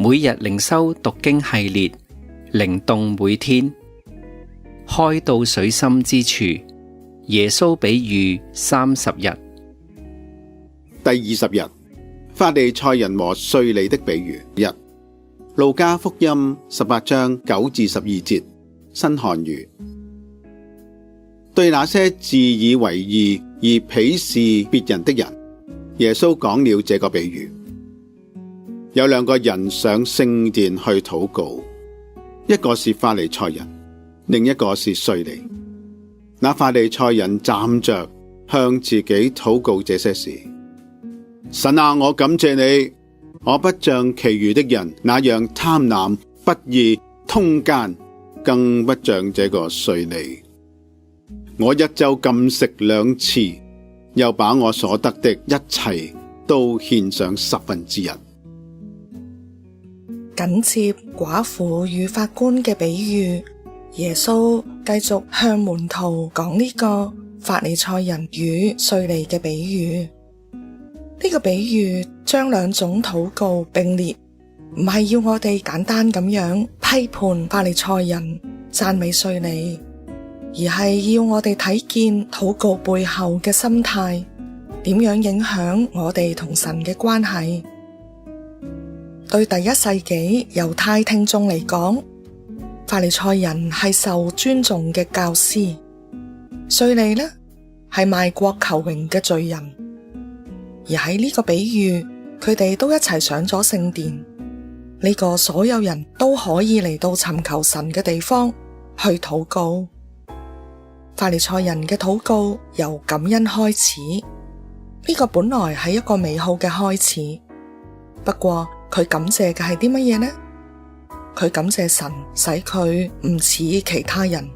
每日靈修讀經系列，靈動每天，開到水深之處，耶穌比喻30日。第20日，法利賽人和稅吏的比喻。1、路加福音18章9至12節，新漢語。對那些自以為義而鄙視別人的人，耶穌講了這個比喻。有兩個人上聖殿去禱告，一個是法利賽人，另一個是稅吏。那法利賽人站着向自己禱告這些事：神啊，我感謝你，我不像其餘的人那樣貪婪、不義、通姦，更不像這個稅吏。我一周禁食2次，又把我所得的一切都獻上1/10。緊接寡婦與法官嘅比喻，耶穌繼續向門徒講呢個法利賽人與稅吏嘅比喻。呢個比喻將兩種禱告並列，唔係要我哋簡單咁樣批判法利賽人、讚美稅吏，而係要我哋睇見禱告背後嘅心態，點樣影響我哋同神嘅關係。對第1世紀猶太聽眾嚟講，法利賽人係受尊重嘅教師，稅吏呢係賣國求榮嘅罪人。而喺呢個比喻，佢哋都一齊上咗聖殿，呢個所有人都可以嚟到尋求神嘅地方去禱告。法利賽人嘅禱告由感恩開始，呢個本來係一個美好嘅開始。不過佢感謝嘅係啲乜嘢呢？佢感謝神使佢唔似其他人，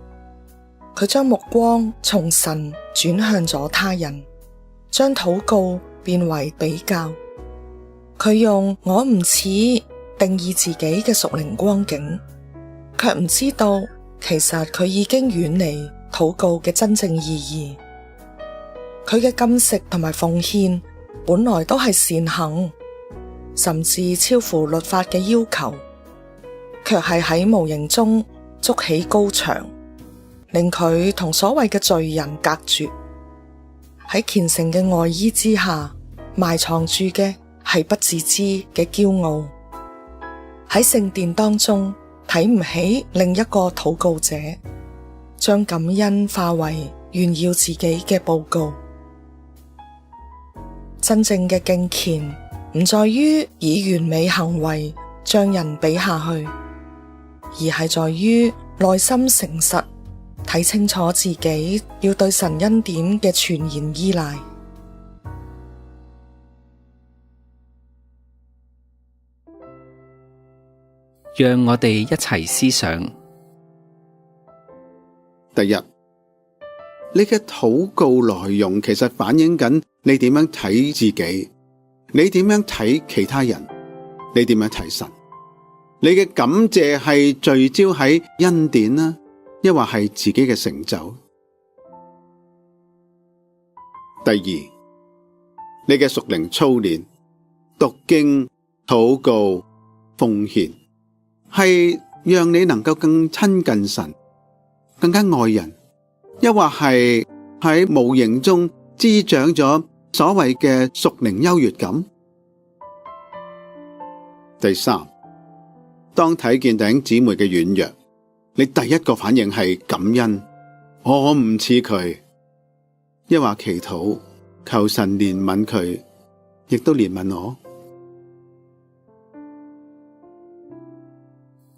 佢將目光從神轉向咗他人，將禱告變為比較。佢用我唔似定義自己嘅屬靈光景，卻唔知道其實佢已經遠離禱告嘅真正意義。佢嘅禁食同埋奉獻本來都係善行，甚至超乎律法嘅要求，卻係喺無形中築起高牆，令佢同所謂嘅罪人隔絕。喺虔誠嘅外衣之下，埋藏住嘅係不自知嘅驕傲。喺聖殿當中睇唔起另一個禱告者，將感恩化為炫耀自己嘅報告。真正嘅敬虔唔在於以完美行為將人比下去，而係在於內心誠實，睇清楚自己要對神恩典嘅全然依賴。讓我哋一齊思想。第一，你嘅禱告內容其實反映緊你點樣睇自己，你點樣睇其他人，你點樣睇神。你嘅感謝係聚焦喺恩典啦，抑或係自己嘅成就。第二，你嘅屬靈操練、讀經、禱告、奉獻，係讓你能夠更親近神，更加愛人，抑或係喺無形中滋長咗所謂嘅屬靈優越感。第三，當睇見弟兄姊妹嘅軟弱，你第一個反應係感恩，我唔似佢，抑或祈禱求神憐憫佢，亦都憐憫我。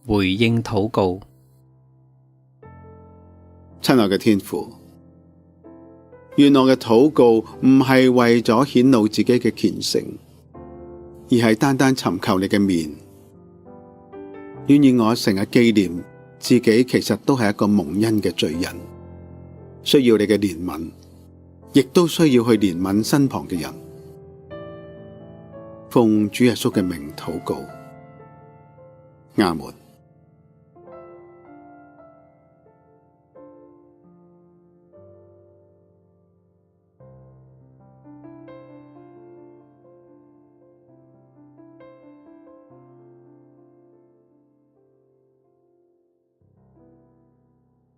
回應禱告。親愛嘅天父，願我嘅禱告唔係為咗顯露自己嘅虔誠，而係單單尋求你嘅面。願意我成日紀念自己其實都係一個蒙恩嘅罪人，需要你嘅憐憫，亦都需要去憐憫身旁嘅人。奉主耶穌嘅名禱告，阿門。